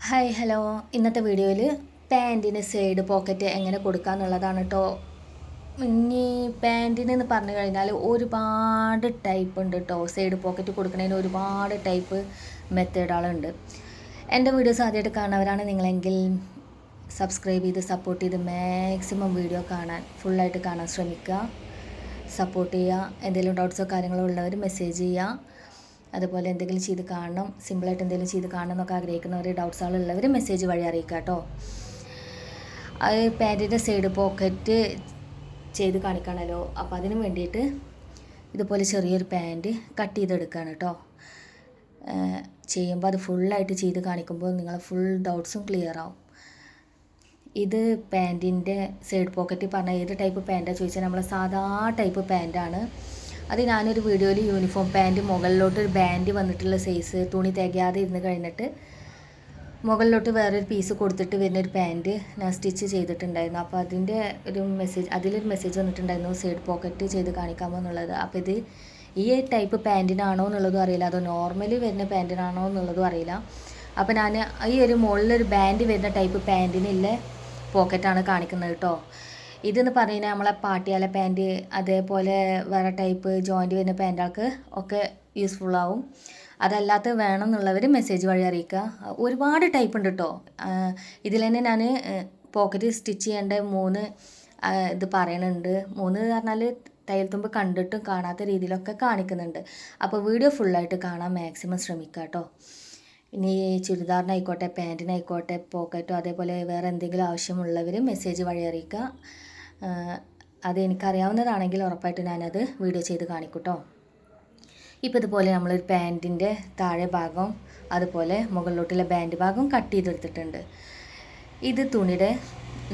Hi hello. ഇന്നത്തെ വീഡിയോയിൽ പാൻറ്റിന് side pocket എങ്ങനെ കൊടുക്കാന്നുള്ളതാണ് കേട്ടോ. ഇനി പാൻറ്റിനെന്ന് പറഞ്ഞു കഴിഞ്ഞാൽ ഒരുപാട് ടൈപ്പ് ഉണ്ട് കേട്ടോ. സൈഡ് പോക്കറ്റ് കൊടുക്കുന്നതിന് ഒരുപാട് ടൈപ്പ് മെത്തേഡുകളുണ്ട്. എൻ്റെ വീഡിയോസ് ആദ്യമായിട്ട് കാണുന്നവരാണ് നിങ്ങളെങ്കിൽ സബ്സ്ക്രൈബ് ചെയ്ത് സപ്പോർട്ട് ചെയ്ത് മാക്സിമം വീഡിയോ കാണാൻ ഫുള്ളായിട്ട് കാണാൻ ശ്രമിക്കുക. സപ്പോർട്ട് ചെയ്യുക. എന്തെങ്കിലും ഡൗട്ട്സോ കാര്യങ്ങളോ ഉള്ളവർ മെസ്സേജ് ചെയ്യുക. അതുപോലെ എന്തെങ്കിലും ചെയ്ത് കാണണം, സിമ്പിളായിട്ട് എന്തെങ്കിലും ചെയ്ത് കാണണം എന്നൊക്കെ ആഗ്രഹിക്കുന്നവർ ഡൗട്ട്സുകളുള്ളവർ മെസ്സേജ് വഴി അറിയിക്കുക കേട്ടോ. അത് പാൻറ്റിൻ്റെ സൈഡ് പോക്കറ്റ് ചെയ്ത് കാണിക്കണമല്ലോ. അപ്പോൾ അതിന് വേണ്ടിയിട്ട് ഇതുപോലെ ചെറിയൊരു പാൻറ്റ് കട്ട് ചെയ്തെടുക്കുകയാണ് കേട്ടോ. ചെയ്യുമ്പോൾ അത് ഫുള്ളായിട്ട് ചെയ്ത് കാണിക്കുമ്പോൾ നിങ്ങളെ ഫുൾ ഡൗട്ട്സും ക്ലിയർ ആവും. ഇത് പാൻറ്റിൻ്റെ സൈഡ് പോക്കറ്റ് പറഞ്ഞാൽ ഏത് ടൈപ്പ് പാൻറ്റാണ് ചോദിച്ചാൽ നമ്മൾ സാധാ ടൈപ്പ് പാൻറ്റാണ്. അത് ഞാനൊരു വീഡിയോയിൽ യൂണിഫോം പാൻറ്റ് മുകളിലോട്ട് ഒരു ബാൻഡ് വന്നിട്ടുള്ള സൈസ് തുണി തികയാതെ ഇരുന്ന് കഴിഞ്ഞിട്ട് മുകളിലോട്ട് വേറൊരു പീസ് കൊടുത്തിട്ട് വരുന്നൊരു പാൻറ്റ് ഞാൻ സ്റ്റിച്ച് ചെയ്തിട്ടുണ്ടായിരുന്നു. അപ്പോൾ അതിലൊരു മെസ്സേജ് വന്നിട്ടുണ്ടായിരുന്നു സൈഡ് പോക്കറ്റ് ചെയ്ത് കാണിക്കാമോ എന്നുള്ളത്. അപ്പോൾ ഇത് ഈ ടൈപ്പ് പാൻറ്റിനാണോ എന്നുള്ളതും അറിയില്ല, അതോ നോർമലി വരുന്ന പാൻറ്റിനാണോ എന്നുള്ളതും അറിയില്ല. അപ്പോൾ ഞാൻ ഈ ഒരു മുകളിലൊരു ബാൻഡ് വരുന്ന ടൈപ്പ് പാൻറ്റിനുള്ള പോക്കറ്റാണ് കാണിക്കുന്നത് കേട്ടോ. ഇതെന്ന് പറഞ്ഞു കഴിഞ്ഞാൽ നമ്മളെ പാട്ടിയാല പാൻറ്റ് അതേപോലെ വേറെ ടൈപ്പ് ജോയിൻറ്റ് വരുന്ന പാൻറ്റുകൾക്ക് ഒക്കെ യൂസ്ഫുള്ളാവും. അതല്ലാത്ത വേണം എന്നുള്ളവർ മെസ്സേജ് വഴി അറിയിക്കുക. ഒരുപാട് ടൈപ്പ് ഉണ്ട് കേട്ടോ. ഇതിൽ തന്നെ ഞാൻ പോക്കറ്റ് സ്റ്റിച്ച് ചെയ്യേണ്ട 3 ഇത് പറയുന്നുണ്ട്. 3 പറഞ്ഞാൽ തയ്യൽ തുമ്പ് കണ്ടിട്ടും കാണാത്ത രീതിയിലൊക്കെ കാണിക്കുന്നുണ്ട്. അപ്പോൾ വീഡിയോ ഫുള്ളായിട്ട് കാണാൻ മാക്സിമം ശ്രമിക്കുക കേട്ടോ. ഇനി ചുരിദാറിനായിക്കോട്ടെ പാൻറ്റിനായിക്കോട്ടെ പോക്കറ്റോ അതേപോലെ വേറെ എന്തെങ്കിലും ആവശ്യമുള്ളവർ മെസ്സേജ് വഴി അറിയിക്കുക. അത് എനിക്കറിയാവുന്നതാണെങ്കിൽ ഉറപ്പായിട്ട് ഞാനത് വീഡിയോ ചെയ്ത് കാണിക്കും കേട്ടോ. ഇപ്പോൾ ഇതുപോലെ നമ്മളൊരു പാൻറ്റിൻ്റെ താഴെ ഭാഗം അതുപോലെ മുകളിലോട്ടുള്ള ബാൻഡ് ഭാഗം കട്ട് ചെയ്തെടുത്തിട്ടുണ്ട്. ഇത് തുണിയുടെ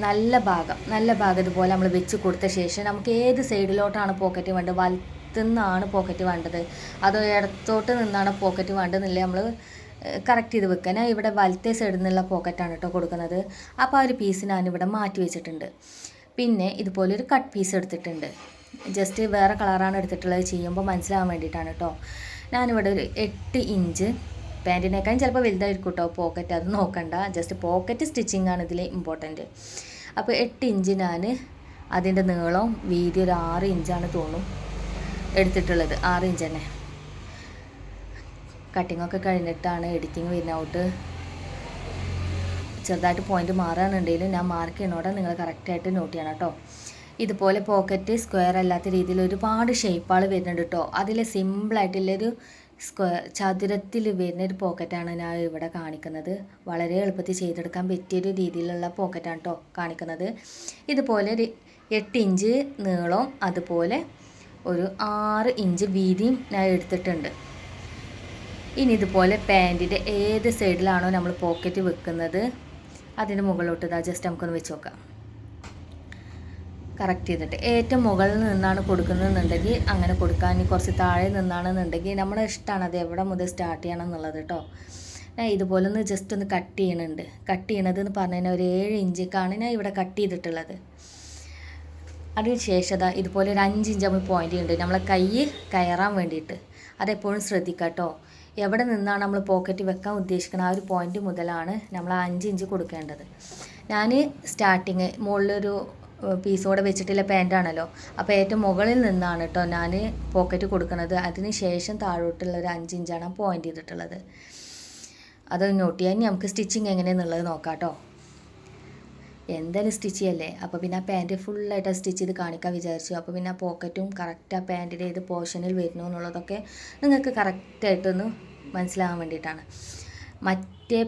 നല്ല ഭാഗം ഇതുപോലെ നമ്മൾ വെച്ച് കൊടുത്ത ശേഷം നമുക്ക് ഏത് സൈഡിലോട്ടാണ് പോക്കറ്റ് വേണ്ടത്, വലത്തുനിന്നാണ് പോക്കറ്റ് വേണ്ടത് അതോ ഇടത്തോട്ട് നിന്നാണ് പോക്കറ്റ് വേണ്ടതെന്നില്ല നമ്മൾ കറക്റ്റ് ചെയ്ത് വെക്കാൻ. ഇവിടെ വലത്തെ സൈഡിൽ നിന്നുള്ള പോക്കറ്റാണ് കേട്ടോ കൊടുക്കുന്നത്. അപ്പോൾ ആ ഒരു പീസ് ഞാനിവിടെ മാറ്റി വെച്ചിട്ടുണ്ട്. പിന്നെ ഇതുപോലെ ഒരു കട്ട് പീസ് എടുത്തിട്ടുണ്ട്. ജസ്റ്റ് വേറെ കളറാണ് എടുത്തിട്ടുള്ളത്, ചെയ്യുമ്പോൾ മനസ്സിലാകാൻ വേണ്ടിയിട്ടാണ് കേട്ടോ. ഞാനിവിടെ ഒരു 8 ഇഞ്ച് പാൻറ്റിനേക്കാളും ചിലപ്പോൾ വലുതായിരിക്കും കേട്ടോ പോക്കറ്റ്, അത് നോക്കണ്ട. ജസ്റ്റ് പോക്കറ്റ് സ്റ്റിച്ചിങ് ആണ് ഇതിൽ ഇമ്പോർട്ടൻറ്റ്. അപ്പോൾ 8 ഇഞ്ച് ഞാൻ അതിൻ്റെ നീളം വീതി ഒരു 6 ഇഞ്ചാണ് തോന്നും എടുത്തിട്ടുള്ളത്. 6 ഇഞ്ച് തന്നെ. കട്ടിങ്ങൊക്കെ കഴിഞ്ഞിട്ടാണ് എഡിറ്റിങ് വരുന്നൗട്ട്. ചെറുതായിട്ട് പോയിൻറ്റ് മാറുകയാണെന്നുണ്ടെങ്കിലും ഞാൻ മാർക്ക് ചെയ്യണോടെ നിങ്ങൾ കറക്റ്റായിട്ട് നോട്ട് ചെയ്യണം കേട്ടോ. ഇതുപോലെ പോക്കറ്റ് സ്ക്വയർ അല്ലാത്ത രീതിയിൽ ഒരുപാട് ഷേപ്പുകൾ വരുന്നുണ്ട് കേട്ടോ. അതിൽ സിമ്പിളായിട്ടുള്ളൊരു ചതുരത്തിൽ വരുന്നൊരു പോക്കറ്റാണ് ഞാൻ ഇവിടെ കാണിക്കുന്നത്. വളരെ എളുപ്പത്തിൽ ചെയ്തെടുക്കാൻ പറ്റിയൊരു രീതിയിലുള്ള പോക്കറ്റാണ് കേട്ടോ കാണിക്കുന്നത്. ഇതുപോലെ ഒരു 8 ഇഞ്ച് നീളം അതുപോലെ ഒരു 6 ഇഞ്ച് വീതിയും ഞാൻ എടുത്തിട്ടുണ്ട്. ഇനി ഇതുപോലെ പാൻറ്റിൻ്റെ ഏത് സൈഡിലാണോ നമ്മൾ പോക്കറ്റ് വെക്കുന്നത് അതിൻ്റെ മുകളിലോട്ട് ജസ്റ്റ് നമുക്കൊന്ന് വെച്ച് നോക്കാം. കറക്റ്റ് ചെയ്തിട്ട് ഏറ്റവും മുകളിൽ നിന്നാണ് കൊടുക്കുന്നതെന്നുണ്ടെങ്കിൽ അങ്ങനെ കൊടുക്കാൻ. ഇനി കുറച്ച് താഴെ നിന്നാണെന്നുണ്ടെങ്കിൽ നമ്മുടെ ഇഷ്ടമാണ് അത് എവിടെ മുതൽ സ്റ്റാർട്ട് ചെയ്യണം എന്നുള്ളത് കേട്ടോ. ഞാൻ ഇതുപോലെ ഒന്ന് ജസ്റ്റ് ഒന്ന് കട്ട് ചെയ്യണുണ്ട്. കട്ട് ചെയ്യണത് എന്ന് പറഞ്ഞു കഴിഞ്ഞാൽ ഒരു 7 ഇഞ്ചിക്കാണ് ഞാൻ ഇവിടെ കട്ട് ചെയ്തിട്ടുള്ളത്. അതിന് ശേഷം ഇതുപോലെ ഒരു 5 ഇഞ്ച് നമ്മൾ പോയിൻ്റ് ചെയ്യുന്നുണ്ട് നമ്മളെ കൈ കയറാൻ വേണ്ടിയിട്ട്. അതെപ്പോഴും ശ്രദ്ധിക്കുക കേട്ടോ. എവിടെ നിന്നാണ് നമ്മൾ പോക്കറ്റ് വെക്കാൻ ഉദ്ദേശിക്കുന്നത് ആ ഒരു പോയിൻ്റ് മുതലാണ് നമ്മൾ 5 ഇഞ്ച് കൊടുക്കേണ്ടത്. ഞാൻ സ്റ്റാർട്ടിങ് മുകളിലൊരു പീസോടെ വെച്ചിട്ടുള്ള പാൻറ്റാണല്ലോ, അപ്പോൾ ഏറ്റവും മുകളിൽ നിന്നാണ് കേട്ടോ ഞാൻ പോക്കറ്റ് കൊടുക്കുന്നത്. അതിന് ശേഷം താഴോട്ടുള്ള ഒരു 5 ഇഞ്ചാണ് പോയിൻ്റ് ചെയ്തിട്ടുള്ളത്. അത് നോട്ട് ചെയ്യാൻ നമുക്ക് സ്റ്റിച്ചിങ് എങ്ങനെയാണെന്നുള്ളത് നോക്കാം കേട്ടോ. എന്തായാലും സ്റ്റിച്ച് ചെയ്യല്ലേ, അപ്പോൾ പിന്നെ ആ പാൻറ്റ് ഫുള്ളായിട്ട് സ്റ്റിച്ച് ചെയ്ത് കാണിക്കാൻ വിചാരിച്ചു. അപ്പോൾ പിന്നെ ആ പോക്കറ്റും കറക്റ്റ് ആ പാൻറ്റിൻ്റെ ഏത് പോർഷനിൽ വരുന്നു എന്നുള്ളതൊക്കെ നിങ്ങൾക്ക് കറക്റ്റായിട്ടൊന്ന് മനസ്സിലാകാൻ വേണ്ടിയിട്ടാണ്. മറ്റേ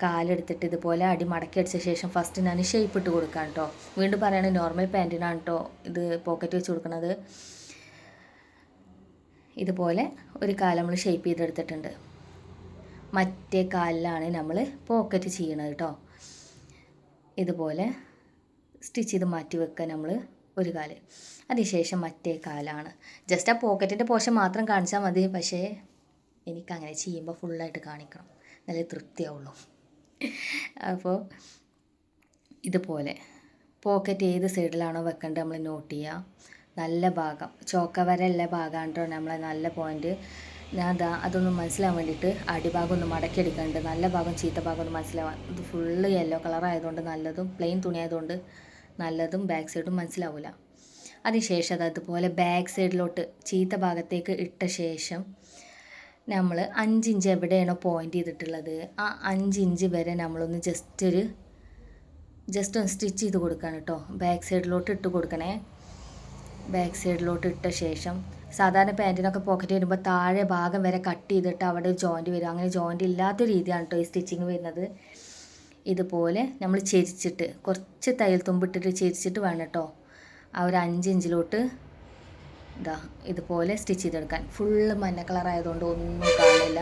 കാലെടുത്തിട്ട് ഇതുപോലെ അടി മടക്കി അടിച്ച ശേഷം ഫസ്റ്റ് ഞാൻ ഷേപ്പ് ഇട്ട് കൊടുക്കാം കേട്ടോ. വീണ്ടും പറയുകയാണെങ്കിൽ നോർമൽ പാൻറ്റിനാണ് കേട്ടോ ഇത് പോക്കറ്റ് വെച്ച് കൊടുക്കുന്നത്. ഇതുപോലെ ഒരു കാല് നമ്മൾ ഷേപ്പ് ചെയ്തെടുത്തിട്ടുണ്ട്. മറ്റേ കാലിലാണ് നമ്മൾ പോക്കറ്റ് ചെയ്യണത് കേട്ടോ. ഇതുപോലെ സ്റ്റിച്ച് ചെയ്ത് മാറ്റി വെക്കുക നമ്മൾ ഒരു കാല്. അതിനുശേഷം മറ്റേ കാലാണ്. ജസ്റ്റ് ആ പോക്കറ്റിൻ്റെ പോർഷൻ മാത്രം കാണിച്ചാൽ മതി. പക്ഷേ എനിക്കങ്ങനെ ചെയ്യുമ്പോൾ ഫുള്ളായിട്ട് കാണിക്കണം, നല്ല തൃപ്തിയാവുള്ളൂ. അപ്പോൾ ഇതുപോലെ പോക്കറ്റ് ഏത് സൈഡിലാണോ വെക്കേണ്ടത് നമ്മൾ നോട്ട് ചെയ്യുക. നല്ല ഭാഗം ചോക്ക വരെയുള്ള ഭാഗമാണ് കേട്ടോ നമ്മളെ നല്ല പോയിൻറ്റ്. ഞാൻ അതൊന്ന് മനസ്സിലാവാൻ വേണ്ടിയിട്ട് അടിഭാഗം ഒന്ന് മടക്കിയെടുക്കുന്നുണ്ട്. നല്ല ഭാഗം ചീത്ത ഭാഗം ഒന്ന് മനസ്സിലാവാൻ. ഇത് ഫുള്ള് യെല്ലോ കളർ ആയതുകൊണ്ട് നല്ലതും പ്ലെയിൻ തുണി ആയതുകൊണ്ട് നല്ലതും ബാക്ക് സൈഡും മനസ്സിലാവില്ല. അതിനുശേഷം അതുപോലെ ബാക്ക് സൈഡിലോട്ട് ചീത്ത ഭാഗത്തേക്ക് ഇട്ട ശേഷം നമ്മൾ 5 ഇഞ്ച് എവിടെയാണോ പോയിൻ്റ് ചെയ്തിട്ടുള്ളത് ആ 5 ഇഞ്ച് വരെ നമ്മളൊന്ന് ജസ്റ്റ് ഒന്ന് സ്റ്റിച്ച് ചെയ്ത് കൊടുക്കണം കേട്ടോ. ബാക്ക് സൈഡിലോട്ട് ഇട്ട് കൊടുക്കണേ. ബാക്ക് സൈഡിലോട്ട് ഇട്ട ശേഷം സാധാരണ പാൻറ്റിനൊക്കെ പോക്കറ്റ് വരുമ്പോൾ താഴെ ഭാഗം വരെ കട്ട് ചെയ്തിട്ട് അവിടെ ജോയിൻറ്റ് വരും. അങ്ങനെ ജോയിൻറ്റ് ഇല്ലാത്ത രീതിയാണ് കേട്ടോ ഈ സ്റ്റിച്ചിങ് വരുന്നത്. ഇതുപോലെ നമ്മൾ ചെരിച്ചിട്ട് കുറച്ച് തയ്യൽ തുമ്പിട്ടിട്ട് ചെരിച്ചിട്ട് വേണം കേട്ടോ ആ ഒരു 5 ഇഞ്ചിലോട്ട് ഇതുപോലെ സ്റ്റിച്ച് ചെയ്തെടുക്കാൻ. ഫുള്ള് മഞ്ഞ കളറായതുകൊണ്ട് ഒന്നും കാണില്ല.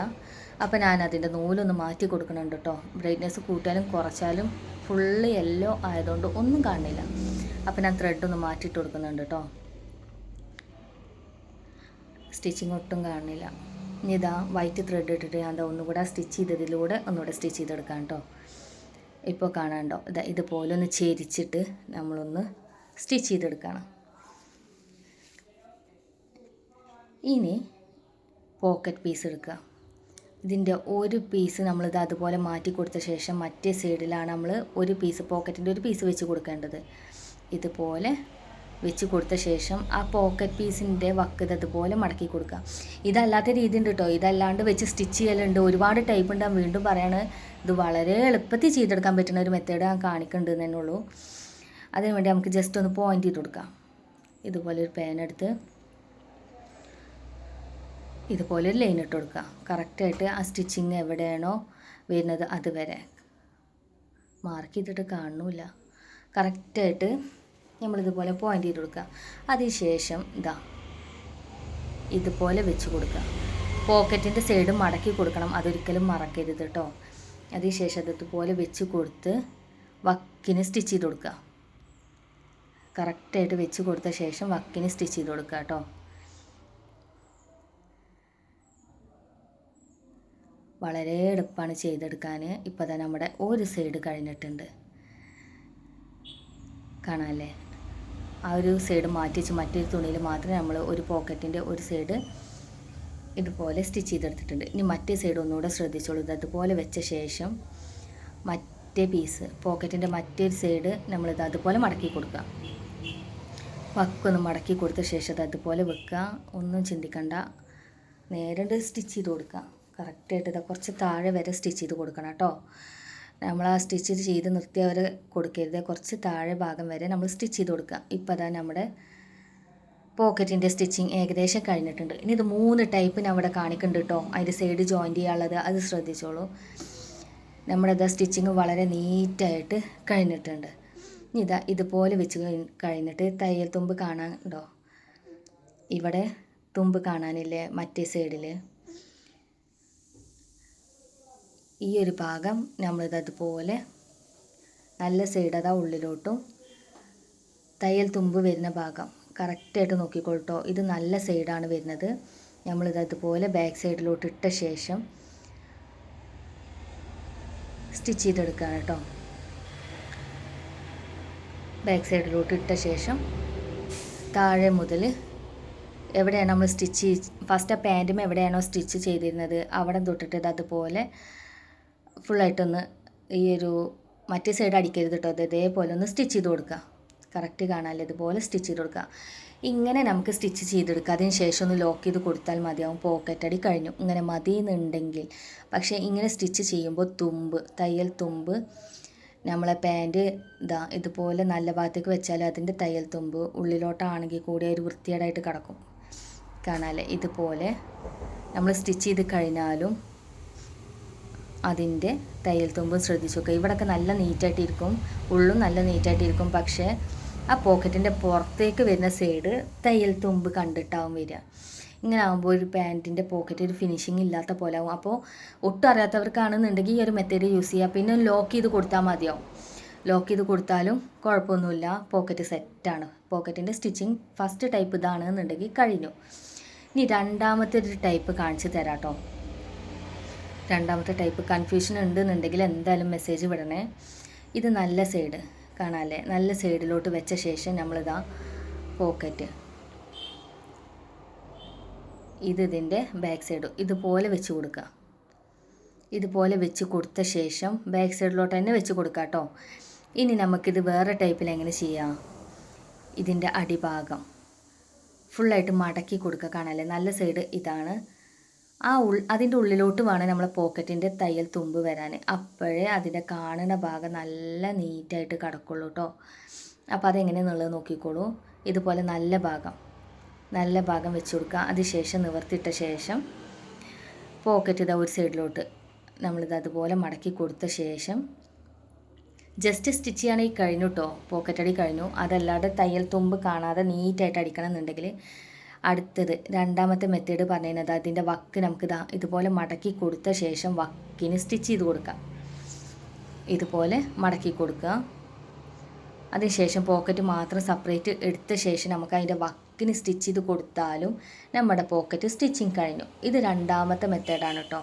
അപ്പോൾ ഞാൻ അതിൻ്റെ നൂലൊന്ന് മാറ്റി കൊടുക്കുന്നുണ്ട് കേട്ടോ. ബ്രൈറ്റ്നെസ് കൂട്ടിയാലും കുറച്ചാലും ഫുള്ള് യെല്ലോ ആയതുകൊണ്ട് ഒന്നും കാണില്ല. അപ്പോൾ ഞാൻ ത്രെഡൊന്ന് മാറ്റിയിട്ട് കൊടുക്കുന്നുണ്ട് കേട്ടോ. സ്റ്റിച്ചിങ് ഒട്ടും കാണില്ല. ഇനി വൈറ്റ് ത്രെഡ് ഇട്ടിട്ട് ഞാൻ ഒന്നുകൂടെ സ്റ്റിച്ച് ചെയ്തതിലൂടെ ഒന്നുകൂടെ സ്റ്റിച്ച് ചെയ്തെടുക്കാം കേട്ടോ. ഇപ്പോൾ കാണാണ്ടോ ഇതുപോലെ ഒന്ന് ചെരിച്ചിട്ട് നമ്മളൊന്ന് സ്റ്റിച്ച് ചെയ്തെടുക്കണം. ഇനി പോക്കറ്റ് പീസ് എടുക്കുക. ഇതിൻ്റെ ഒരു പീസ് നമ്മളിത് അതുപോലെ മാറ്റി കൊടുത്ത ശേഷം മറ്റേ സൈഡിലാണ് നമ്മൾ ഒരു പീസ് പോക്കറ്റിൻ്റെ ഒരു പീസ് വെച്ച് കൊടുക്കേണ്ടത്. ഇതുപോലെ വെച്ച് കൊടുത്ത ശേഷം ആ പോക്കറ്റ് പീസിൻ്റെ വക്ക് അതുപോലെ മടക്കി കൊടുക്കുക. ഇതല്ലാത്ത രീതി ഉണ്ട് കേട്ടോ. ഇതല്ലാണ്ട് വെച്ച് സ്റ്റിച്ച് ചെയ്യലുണ്ട്. ഒരുപാട് ടൈപ്പ് ഉണ്ട്. വീണ്ടും പറയാണ്, ഇത് വളരെ എളുപ്പത്തിൽ ചെയ്തെടുക്കാൻ പറ്റുന്ന ഒരു മെത്തേഡ് ഞാൻ കാണിക്കുന്നുണ്ട് എന്നേ ഉള്ളൂ. അതിനുവേണ്ടി നമുക്ക് ജസ്റ്റ് ഒന്ന് പോയിൻ്റ് ചെയ്ത് കൊടുക്കാം. ഇതുപോലെ ഒരു പേൻ എടുത്ത് ഇതുപോലെ ഒരു ലൈൻ ഇട്ട് കൊടുക്കുക. കറക്റ്റായിട്ട് ആ സ്റ്റിച്ചിങ് എവിടെയാണോ വരുന്നത് അതുവരെ മാർക്ക് ചെയ്തിട്ട് കാണുന്നില്ല. കറക്റ്റായിട്ട് നമ്മളിതുപോലെ പോയിൻ്റ് ചെയ്ത് കൊടുക്കുക. അതിനുശേഷം ഇതുപോലെ വെച്ച് കൊടുക്കുക. പോക്കറ്റിൻ്റെ സൈഡ് മടക്കി കൊടുക്കണം, അതൊരിക്കലും മറക്കരുത് കേട്ടോ. അതിനുശേഷം അതുപോലെ വെച്ച് കൊടുത്ത് വക്കിന് സ്റ്റിച്ച് ചെയ്ത് കൊടുക്കുക. കറക്റ്റായിട്ട് വെച്ച് കൊടുത്ത ശേഷം വക്കിന് സ്റ്റിച്ച് ചെയ്ത് കൊടുക്കുക കേട്ടോ. വളരെ എളുപ്പമാണ് ചെയ്തെടുക്കാൻ. ഇപ്പോൾ തന്നെ നമ്മുടെ ഒരു സൈഡ് കഴിഞ്ഞിട്ടുണ്ട്, കാണാമല്ലേ? ആ ഒരു സൈഡ് മാറ്റി വെച്ച് മറ്റൊരു തുണിയിൽ മാത്രമേ നമ്മൾ ഒരു പോക്കറ്റിൻ്റെ ഒരു സൈഡ് ഇതുപോലെ സ്റ്റിച്ച് ചെയ്തെടുത്തിട്ടുണ്ട്. ഇനി മറ്റേ സൈഡ് ഒന്നുകൂടെ ശ്രദ്ധിച്ചോളൂ. അതുപോലെ വെച്ച ശേഷം മറ്റേ പീസ് പോക്കറ്റിൻ്റെ മറ്റൊരു സൈഡ് നമ്മളിത് അതുപോലെ മടക്കി കൊടുക്കുക. വക്കൊന്ന് മടക്കി കൊടുത്ത ശേഷം അതുപോലെ വെക്കുക. ഒന്നും ചിന്തിക്കണ്ട, നേരെ സ്റ്റിച്ച് ചെയ്ത് കൊടുക്കുക. കറക്റ്റായിട്ട് കുറച്ച് താഴെ വരെ സ്റ്റിച്ച് ചെയ്ത് കൊടുക്കണം കേട്ടോ. നമ്മൾ ആ സ്റ്റിച്ച് ചെയ്ത് നിർത്തിയവരെ കൊടുക്കരുത്. കുറച്ച് താഴെ ഭാഗം വരെ നമ്മൾ സ്റ്റിച്ച് ചെയ്ത് കൊടുക്കുക. ഇപ്പോൾ നമ്മുടെ പോക്കറ്റിൻ്റെ സ്റ്റിച്ചിങ് ഏകദേശം കഴിഞ്ഞിട്ടുണ്ട്. ഇനി ഇത് 3 ടൈപ്പ് അവിടെ കാണിക്കുന്നുണ്ട് കേട്ടോ. അതിൻ്റെ സൈഡ് ജോയിൻറ്റ് ചെയ്യാനുള്ളത് അത് ശ്രദ്ധിച്ചോളൂ. നമ്മുടെ സ്റ്റിച്ചിങ് വളരെ നീറ്റായിട്ട് കഴിഞ്ഞിട്ടുണ്ട്. ഇനി ഇതുപോലെ വെച്ച് കഴിഞ്ഞിട്ട് തയ്യൽ തുമ്പ് കാണാനുണ്ടോ? ഇവിടെ തുമ്പ് കാണാനില്ലേ മറ്റേ സൈഡിൽ? ഈ ഒരു ഭാഗം നമ്മളിതതുപോലെ നല്ല സൈഡ് ഉള്ളിലോട്ടും തയ്യൽ തുമ്പ് വരുന്ന ഭാഗം കറക്റ്റായിട്ട് നോക്കിക്കോട്ടോ. ഇത് നല്ല സൈഡാണ് വരുന്നത്. നമ്മളിതതുപോലെ ബാക്ക് സൈഡിലോട്ട് ഇട്ട ശേഷം സ്റ്റിച്ച് ചെയ്തെടുക്കുകയാണ് കേട്ടോ. ബാക്ക് സൈഡിലോട്ട് ഇട്ട ശേഷം താഴെ മുതൽ എവിടെയാണ് നമ്മൾ ഫസ്റ്റ് ആ പാൻറ്റും എവിടെയാണോ സ്റ്റിച്ച് ചെയ്തിരുന്നത് അവിടെ തൊട്ടിട്ട് അതുപോലെ ഫുള്ളായിട്ടൊന്ന് ഈ ഒരു മറ്റേ സൈഡ് അടിക്കരുത് കേട്ടോ. ഇതേപോലെ ഒന്ന് സ്റ്റിച്ച് ചെയ്ത് കൊടുക്കുക. കറക്റ്റ് കാണാമല്ലോ, ഇതുപോലെ സ്റ്റിച്ച് ചെയ്ത് കൊടുക്കുക. ഇങ്ങനെ നമുക്ക് സ്റ്റിച്ച് ചെയ്തെടുക്കുക. അതിന് ശേഷം ഒന്ന് ലോക്ക് ചെയ്ത് കൊടുത്താൽ മതിയാവും. പോക്കറ്റ് അടി കഴിഞ്ഞു. ഇങ്ങനെ മതി എന്നുണ്ടെങ്കിൽ പക്ഷേ ഇങ്ങനെ സ്റ്റിച്ച് ചെയ്യുമ്പോൾ തയ്യൽ തുമ്പ് നമ്മളെ പാൻറ്റ് ഇതുപോലെ നല്ല ഭാഗത്തേക്ക് വെച്ചാൽ അതിൻ്റെ തയ്യൽ തുമ്പ് ഉള്ളിലോട്ടാണെങ്കിൽ കൂടി ഒരു വൃത്തികേടായിട്ട് കിടക്കും. കാണാമല്ലേ? ഇതുപോലെ നമ്മൾ സ്റ്റിച്ച് ചെയ്ത് കഴിഞ്ഞാലും അതിൻ്റെ തയ്യൽ തുമ്പും ശ്രദ്ധിച്ചു നോക്കുക. ഇവിടെയൊക്കെ നല്ല നീറ്റായിട്ടിരിക്കും, ഉള്ളും നല്ല നീറ്റായിട്ടിരിക്കും. പക്ഷേ ആ പോക്കറ്റിൻ്റെ പുറത്തേക്ക് വരുന്ന സൈഡ് തയ്യൽ തുമ്പ് കണ്ടിട്ടാവും വരിക. ഇങ്ങനെ ആകുമ്പോൾ ഒരു പാൻറ്റിൻ്റെ പോക്കറ്റ് ഒരു ഫിനിഷിങ് ഇല്ലാത്ത പോലെ ആവും. അപ്പോൾ ഒട്ടും അറിയാത്തവർക്കാണെന്നുണ്ടെങ്കിൽ ഈ ഒരു മെത്തേഡ് യൂസ് ചെയ്യുക. പിന്നെ ലോക്ക് ചെയ്ത് കൊടുത്താൽ മതിയാവും. ലോക്ക് ചെയ്ത് കൊടുത്താലും കുഴപ്പമൊന്നുമില്ല, പോക്കറ്റ് സെറ്റാണ്. പോക്കറ്റിൻ്റെ സ്റ്റിച്ചിങ് ഫസ്റ്റ് ടൈപ്പ് ഇതാണെന്നുണ്ടെങ്കിൽ കഴിഞ്ഞു. ഇനി രണ്ടാമത്തെ ഒരു ടൈപ്പ് കാണിച്ച് തരാം കേട്ടോ. രണ്ടാമത്തെ ടൈപ്പ് കൺഫ്യൂഷൻ ഉണ്ടെന്നുണ്ടെങ്കിൽ എന്തായാലും മെസ്സേജ് വിടണേ. ഇത് നല്ല സൈഡ് കാണാമല്ലേ? നല്ല സൈഡിലോട്ട് വെച്ച ശേഷം നമ്മളിതാ പോക്കറ്റ് ഇതിൻ്റെ ബാക്ക് സൈഡ് ഇതുപോലെ വെച്ച് കൊടുക്കുക. ഇതുപോലെ വെച്ച് കൊടുത്ത ശേഷം ബാക്ക് സൈഡിലോട്ട് തന്നെ വെച്ച് കൊടുക്കുക കേട്ടോ. ഇനി നമുക്കിത് വേറെ ടൈപ്പിൽ എങ്ങനെ ചെയ്യാം? ഇതിൻ്റെ അടിഭാഗം ഫുള്ളായിട്ട് മടക്കി കൊടുക്കുക. കാണാല്ലേ, നല്ല സൈഡ് ഇതാണ്. അതിൻ്റെ ഉള്ളിലോട്ട് വേണം നമ്മളെ പോക്കറ്റിൻ്റെ തയ്യൽ തുമ്പ് വരാൻ. അപ്പോഴേ അതിൻ്റെ കാണുന്ന ഭാഗം നല്ല നീറ്റായിട്ട് കിടക്കുള്ളൂ കേട്ടോ. അപ്പോൾ അതെങ്ങനെയാണെന്നുള്ളത് നോക്കിക്കോളൂ. ഇതുപോലെ നല്ല ഭാഗം വെച്ച് കൊടുക്കുക. അതിനുശേഷം നിവർത്തിയിട്ട ശേഷം പോക്കറ്റ് ഇതാ ഒരു സൈഡിലോട്ട് നമ്മളിത് അതുപോലെ മടക്കി കൊടുത്ത ശേഷം ജസ്റ്റ് സ്റ്റിച്ച് ചെയ്യുകയാണെങ്കിൽ കഴിഞ്ഞു കേട്ടോ. പോക്കറ്റ് അടി കഴിഞ്ഞു. അതല്ലാതെ തയ്യൽ തുമ്പ് കാണാതെ നീറ്റായിട്ട് അടിക്കണം എന്നുണ്ടെങ്കിൽ അടുത്തത് രണ്ടാമത്തെ മെത്തേഡ് പറയുന്നത് അതിൻ്റെ വക്ക് നമുക്ക് ഇതുപോലെ മടക്കി കൊടുത്ത ശേഷം വക്കിന് സ്റ്റിച്ച് ചെയ്ത് കൊടുക്കാം. ഇതുപോലെ മടക്കി കൊടുക്കുക. അതിനുശേഷം പോക്കറ്റ് മാത്രം സെപ്പറേറ്റ് എടുത്ത ശേഷം നമുക്ക് അതിൻ്റെ വക്കിന് സ്റ്റിച്ച് ചെയ്ത് കൊടുത്താലും നമ്മുടെ പോക്കറ്റ് സ്റ്റിച്ചിങ് കഴിഞ്ഞു. ഇത് രണ്ടാമത്തെ മെത്തേഡാണ് കേട്ടോ.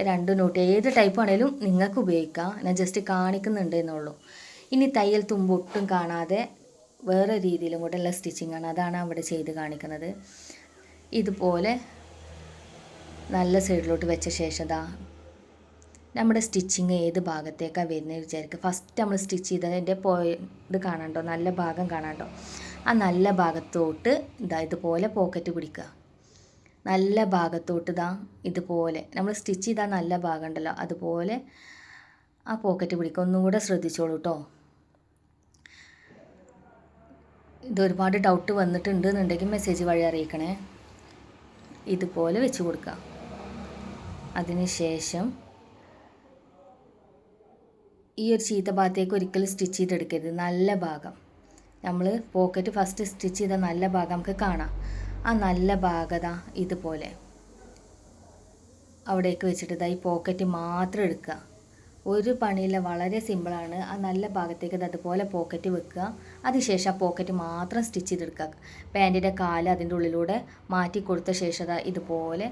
രണ്ട് നോട്ട് ഏത് ടൈപ്പ് ആണെങ്കിലും നിങ്ങൾക്ക് ഉപയോഗിക്കാം. ഞാൻ ജസ്റ്റ് കാണിക്കുന്നുണ്ട് എന്നുള്ളൂ. ഇനി തയ്യൽ തുമ്പ് ഒട്ടും കാണാതെ വേറെ രീതിയിലും കൂടെ ഉള്ള സ്റ്റിച്ചിങ് ആണ്. അതാണ് അവിടെ ചെയ്ത് കാണിക്കുന്നത്. ഇതുപോലെ നല്ല സൈഡിലോട്ട് വെച്ച ശേഷം നമ്മുടെ സ്റ്റിച്ചിങ് ഏത് ഭാഗത്തേക്കാണ് വരുന്നത് വിചാരിക്കുക. ഫസ്റ്റ് നമ്മൾ സ്റ്റിച്ച് ചെയ്തതിൻ്റെ ഇത് കാണാണ്ടോ, നല്ല ഭാഗം കാണാണ്ടോ, ആ നല്ല ഭാഗത്തോട്ട് ഇതുപോലെ പോക്കറ്റ് പിടിക്കുക. നല്ല ഭാഗത്തോട്ട് ഇതുപോലെ നമ്മൾ സ്റ്റിച്ച് ചെയ്താൽ നല്ല ഭാഗം ഉണ്ടല്ലോ, അതുപോലെ ആ പോക്കറ്റ് പിടിക്കുക. ഒന്നുകൂടെ ശ്രദ്ധിച്ചോളൂ കേട്ടോ. ഇതൊരുപാട് ഡൗട്ട് വന്നിട്ടുണ്ട് എന്നുണ്ടെങ്കിൽ മെസ്സേജ് വഴി അറിയിക്കണേ. ഇതുപോലെ വെച്ച് കൊടുക്കുക. അതിനുശേഷം ഈ ഒരു ചീത്ത ഭാഗത്തേക്ക് ഒരിക്കലും സ്റ്റിച്ച് ചെയ്തെടുക്കരുത്. നല്ല ഭാഗം നമ്മൾ പോക്കറ്റ് ഫസ്റ്റ് സ്റ്റിച്ച് ചെയ്ത നല്ല ഭാഗം നമുക്ക് കാണാം. ആ നല്ല ഭാഗത ഇതുപോലെ അവിടേക്ക് വെച്ചിട്ട് ഈ പോക്കറ്റ് മാത്രം എടുക്കുക. ഒരു പണിയില്ല, വളരെ സിമ്പിളാണ്. ആ നല്ല ഭാഗത്തേക്ക് അതുപോലെ പോക്കറ്റ് വെക്കുക. അതിനുശേഷം ആ പോക്കറ്റ് മാത്രം സ്റ്റിച്ച് ചെയ്തെടുക്കുക. പാൻറ്റിൻ്റെ കാല് അതിൻ്റെ ഉള്ളിലൂടെ മാറ്റി കൊടുത്ത ശേഷം ഇതുപോലെ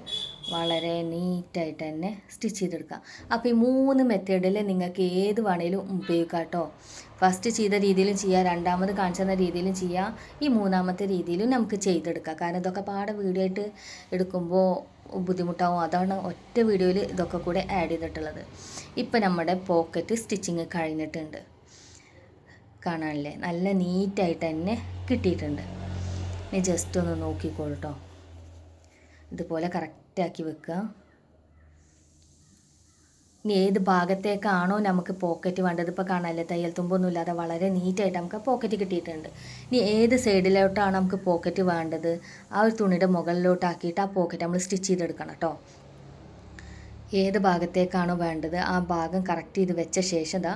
വളരെ നീറ്റായിട്ട് തന്നെ സ്റ്റിച്ച് ചെയ്തെടുക്കുക. അപ്പോൾ ഈ 3 മെത്തേഡിൽ നിങ്ങൾക്ക് ഏത് വേണേലും ഉപയോഗിക്കാം കേട്ടോ. ഫസ്റ്റ് ചെയ്ത രീതിയിലും ചെയ്യാം, രണ്ടാമത് കാണിച്ചെന്ന രീതിയിലും ചെയ്യാം, ഈ മൂന്നാമത്തെ രീതിയിലും നമുക്ക് ചെയ്തെടുക്കാം. കാരണം ഇതൊക്കെ പാടെ വീഡിയോ ആയിട്ട് എടുക്കുമ്പോൾ ബുദ്ധിമുട്ടാവും. അതാണ് ഒറ്റ വീഡിയോയിൽ ഇതൊക്കെ കൂടെ ആഡ് ചെയ്തിട്ടുള്ളത്. ഇപ്പം നമ്മുടെ പോക്കറ്റ് സ്റ്റിച്ചിങ് കഴിഞ്ഞിട്ടുണ്ട്. കാണാനില്ലേ, നല്ല നീറ്റായിട്ട് തന്നെ കിട്ടിയിട്ടുണ്ട്. ഇനി ജസ്റ്റ് ഒന്ന് നോക്കിക്കോളൂ കേട്ടോ. ഇതുപോലെ കറക്റ്റാക്കി വെക്കുക. ഇനി ഏത് ഭാഗത്തേക്കാണോ നമുക്ക് പോക്കറ്റ് വേണ്ടത്, ഇപ്പോൾ കാണാനല്ലേ തയ്യൽ തുമ്പൊന്നും ഇല്ലാതെ വളരെ നീറ്റായിട്ട് നമുക്ക് പോക്കറ്റ് കിട്ടിയിട്ടുണ്ട്. ഇനി ഏത് സൈഡിലോട്ടാണ് നമുക്ക് പോക്കറ്റ് വേണ്ടത്, ആ ഒരു തുണിയുടെ മുകളിലോട്ടാക്കിയിട്ട് ആ പോക്കറ്റ് നമ്മൾ സ്റ്റിച്ച് ചെയ്തെടുക്കണം കേട്ടോ. ഏത് ഭാഗത്തേക്കാണോ വേണ്ടത് ആ ഭാഗം കറക്റ്റ് ചെയ്ത് വെച്ച ശേഷം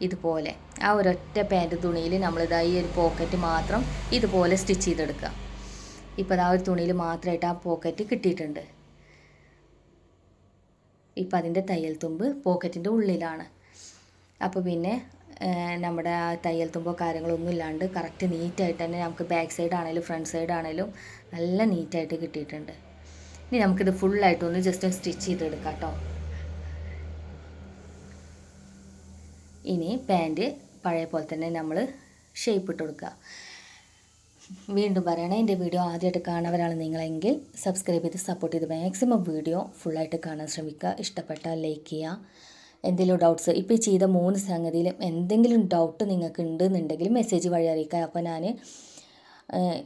ഇതുപോലെ ആ ഒരൊറ്റ പാൻറ്റ് തുണിയിൽ ഈ ഒരു പോക്കറ്റ് മാത്രം ഇതുപോലെ സ്റ്റിച്ച് ചെയ്തെടുക്കുക. ഇപ്പോൾ ആ ഒരു തുണിയിൽ മാത്രമായിട്ട് ആ പോക്കറ്റ് കിട്ടിയിട്ടുണ്ട്. ഇപ്പം അതിൻ്റെ തയ്യൽ തുമ്പ് പോക്കറ്റിൻ്റെ ഉള്ളിലാണ്. അപ്പോൾ പിന്നെ നമ്മുടെ ആ തയ്യൽ തുമ്പോ കാര്യങ്ങളൊന്നും ഇല്ലാണ്ട് കറക്റ്റ് നീറ്റായിട്ട് തന്നെ നമുക്ക് ബാക്ക് സൈഡ് ആണെങ്കിലും ഫ്രണ്ട് സൈഡ് ആണെങ്കിലും നല്ല നീറ്റായിട്ട് കിട്ടിയിട്ടുണ്ട്. ഇനി നമുക്കിത് ഫുള്ളായിട്ടൊന്ന് ജസ്റ്റ് സ്റ്റിച്ച് ചെയ്തെടുക്കാം കേട്ടോ. ഇനി പാൻറ്റ് പഴയ പോലെ തന്നെ നമ്മൾ ഷേപ്പ് ഇട്ട് കൊടുക്കുക. വീണ്ടും പറയണേ, എൻ്റെ വീഡിയോ ആദ്യമായിട്ട് കാണുന്നവരാണ് നിങ്ങളെങ്കിൽ സബ്സ്ക്രൈബ് ചെയ്ത് സപ്പോർട്ട് ചെയ്ത് മാക്സിമം വീഡിയോ ഫുള്ളായിട്ട് കാണാൻ ശ്രമിക്കുക. ഇഷ്ടപ്പെട്ടാൽ ലൈക്ക് ചെയ്യുക. എന്തെങ്കിലും ഡൗട്ട്സ് ഇപ്പോൾ ഈ ചെയ്ത 3 സംഗതിയിലും എന്തെങ്കിലും ഡൗട്ട് നിങ്ങൾക്ക് ഉണ്ടെന്നുണ്ടെങ്കിൽ മെസ്സേജ് വഴി അറിയിക്കുക. അപ്പോൾ ഞാൻ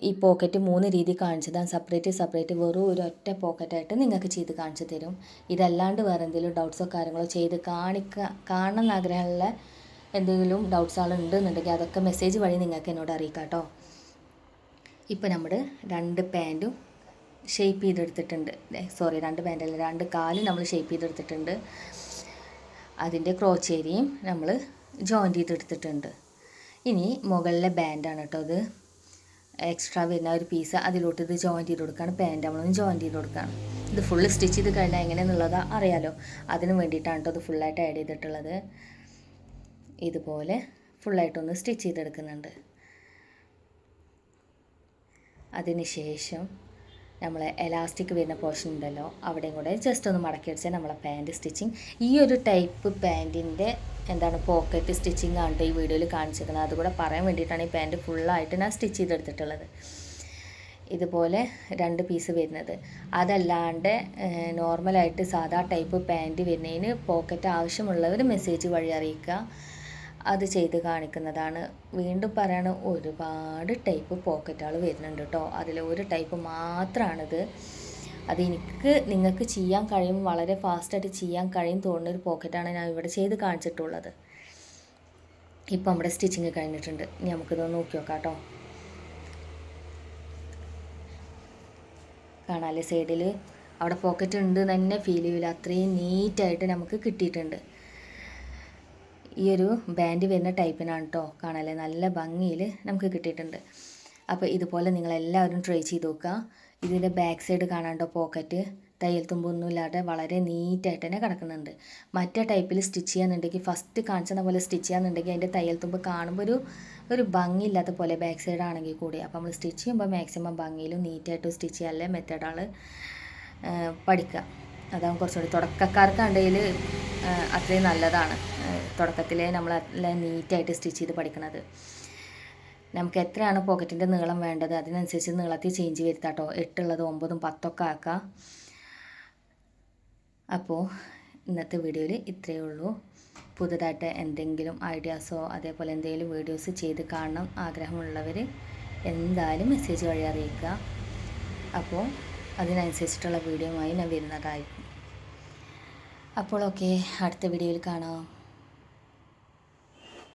ഈ പോക്കറ്റ് 3 രീതി കാണിച്ചതാണ്. സെപ്പറേറ്റ് വെറും ഒരു ഒറ്റ പോക്കറ്റായിട്ട് നിങ്ങൾക്ക് ചെയ്ത് കാണിച്ചു തരും. ഇതല്ലാണ്ട് വേറെ എന്തെങ്കിലും ഡൗട്ട്സോ കാര്യങ്ങളോ ചെയ്ത് കാണണം എന്ന് ആഗ്രഹമുള്ള എന്തെങ്കിലും ഡൗട്ട്സ് ഉണ്ടെന്നുണ്ടെങ്കിൽ അതൊക്കെ മെസ്സേജ് വഴി നിങ്ങൾക്ക് എന്നോട് അറിയിക്കാം കേട്ടോ. ഇപ്പോൾ നമ്മൾ 2 പാൻറ്റും ഷേപ്പ് ചെയ്തെടുത്തിട്ടുണ്ട്. 2 പാൻറ്റല്ല, 2 കാലും നമ്മൾ ഷേപ്പ് ചെയ്തെടുത്തിട്ടുണ്ട്. അതിൻ്റെ ക്രോച്ച് ഏരിയയും നമ്മൾ ജോയിൻ്റ് ചെയ്തെടുത്തിട്ടുണ്ട്. ഇനി മുകളിലെ ബാൻഡാണ് കേട്ടോ. ഇത് എക്സ്ട്രാ വരുന്ന ഒരു പീസ് അതിലോട്ട് ഇത് ജോയിൻ്റ് ചെയ്ത് കൊടുക്കുകയാണ്. പാൻറ്റ് നമ്മളൊന്ന് ജോയിൻ്റ് ചെയ്ത് കൊടുക്കുകയാണ്. ഇത് ഫുള്ള് സ്റ്റിച്ച് ചെയ്ത് കഴിഞ്ഞാൽ എങ്ങനെയെന്നുള്ളത് അറിയാലോ. അതിന് വേണ്ടിയിട്ടാണ് കേട്ടോ ഇത് ഫുള്ളായിട്ട് ആഡ് ചെയ്തിട്ടുള്ളത്. ഇതുപോലെ ഫുള്ളായിട്ടൊന്ന് സ്റ്റിച്ച് ചെയ്തെടുക്കുന്നുണ്ട്. അതിനുശേഷം നമ്മൾ എലാസ്റ്റിക് വരുന്ന പോർഷൻ ഉണ്ടല്ലോ, അവിടെയും കൂടെ ജസ്റ്റ് ഒന്ന് മടക്കി അടിച്ചാൽ നമ്മളെ പാൻറ്റ് സ്റ്റിച്ചിങ്. ഈ ഒരു ടൈപ്പ് പാൻറ്റിൻ്റെ പോക്കറ്റ് സ്റ്റിച്ചിങ് ആണ് ഈ വീഡിയോയിൽ കാണിച്ചിരിക്കുന്നത്. അതുകൂടെ പറയാൻ വേണ്ടിയിട്ടാണ് ഈ പാൻറ്റ് ഫുള്ളായിട്ട് ഞാൻ സ്റ്റിച്ച് ചെയ്തെടുത്തിട്ടുള്ളത്. ഇതുപോലെ 2 പീസ് വരുന്നത്. അതല്ലാണ്ട് നോർമലായിട്ട് സാധാ ടൈപ്പ് പാൻറ്റ് വരുന്നതിന് പോക്കറ്റ് ആവശ്യമുള്ളവർ മെസ്സേജ് വഴി അറിയിക്കുക. അത് ചെയ്ത് കാണിക്കുന്നതാണ്. വീണ്ടും പറയാണ്, ഒരുപാട് ടൈപ്പ് പോക്കറ്റുകൾ വരുന്നുണ്ട് കേട്ടോ. അതിൽ ഒരു ടൈപ്പ് മാത്രമാണിത്. അത് നിങ്ങൾക്ക് ചെയ്യാൻ കഴിയും, വളരെ ഫാസ്റ്റായിട്ട് ചെയ്യാൻ കഴിയും തോന്നുന്നൊരു പോക്കറ്റാണ് ഞാൻ ഇവിടെ ചെയ്ത് കാണിച്ചിട്ടുള്ളത്. ഇപ്പം നമ്മുടെ സ്റ്റിച്ചിങ് കഴിഞ്ഞിട്ടുണ്ട്. ഇനി നമുക്കിതൊന്ന് നോക്കി നോക്കാം കേട്ടോ. കാണാല്ലേ സൈഡിൽ അവിടെ പോക്കറ്റ് ഉണ്ട് തന്നെ ഫീൽ ചെയ്യില്ല, അത്രയും നീറ്റായിട്ട് നമുക്ക് കിട്ടിയിട്ടുണ്ട്. ഈ ഒരു ബാൻഡ് വരുന്ന ടൈപ്പിനാണ് കേട്ടോ. കാണാല്ലേ നല്ല ഭംഗിയിൽ നമുക്ക് കിട്ടിയിട്ടുണ്ട്. അപ്പോൾ ഇതുപോലെ നിങ്ങളെല്ലാവരും ട്രൈ ചെയ്ത് നോക്കുക. ഇതിൻ്റെ ബാക്ക് സൈഡ് കാണാണ്ടോ പോക്കറ്റ് തയ്യൽ തുമ്പൊന്നും ഇല്ലാതെ വളരെ നീറ്റായിട്ട് തന്നെ കിടക്കുന്നുണ്ട്. മറ്റേ ടൈപ്പിൽ സ്റ്റിച്ച് ചെയ്യാന്നുണ്ടെങ്കിൽ ഫസ്റ്റ് കാണിച്ചത് പോലെ സ്റ്റിച്ച് ചെയ്യാന്നുണ്ടെങ്കിൽ അതിൻ്റെ തയ്യൽ തുമ്പ് കാണുമ്പോൾ ഒരു ഭംഗിയില്ലാത്ത പോലെ ബാക്ക് സൈഡ് ആണെങ്കിൽ കൂടി. അപ്പോൾ നമ്മൾ സ്റ്റിച്ച് ചെയ്യുമ്പോൾ മാക്സിമം ഭംഗിയിലും നീറ്റായിട്ട് സ്റ്റിച്ച് ചെയ്യാനുള്ള മെത്തേഡാണ് പഠിക്കുക. അതാകും കുറച്ചുകൂടി തുടക്കക്കാർക്കാണ്ടെങ്കിൽ അത്രയും നല്ലതാണ്. തുടക്കത്തിലേ നമ്മൾ നല്ല നീറ്റായിട്ട് സ്റ്റിച്ച് ചെയ്ത് പഠിക്കണത്. നമുക്ക് എത്രയാണ് പോക്കറ്റിൻ്റെ നീളം വേണ്ടത് അതിനനുസരിച്ച് നീളത്തിൽ ചേഞ്ച് വരുത്താം കേട്ടോ. 8 ഉള്ളത് 9ഉം 10ഒക്കെ ആക്കാം. അപ്പോൾ ഇന്നത്തെ വീഡിയോയിൽ ഇത്രയേ ഉള്ളൂ. പുതുതായിട്ട് എന്തെങ്കിലും ഐഡിയാസോ അതേപോലെ എന്തെങ്കിലും വീഡിയോസ് ചെയ്ത് കാണണം ആഗ്രഹമുള്ളവർ എന്തായാലും മെസ്സേജ് വഴി അറിയിക്കുക. അപ്പോൾ അതിനനുസരിച്ചിട്ടുള്ള വീഡിയോയുമായി ഞാൻ വരുന്നതായിരിക്കും. അപ്പോൾ ഓക്കെ, അടുത്ത വീഡിയോയിൽ കാണാം.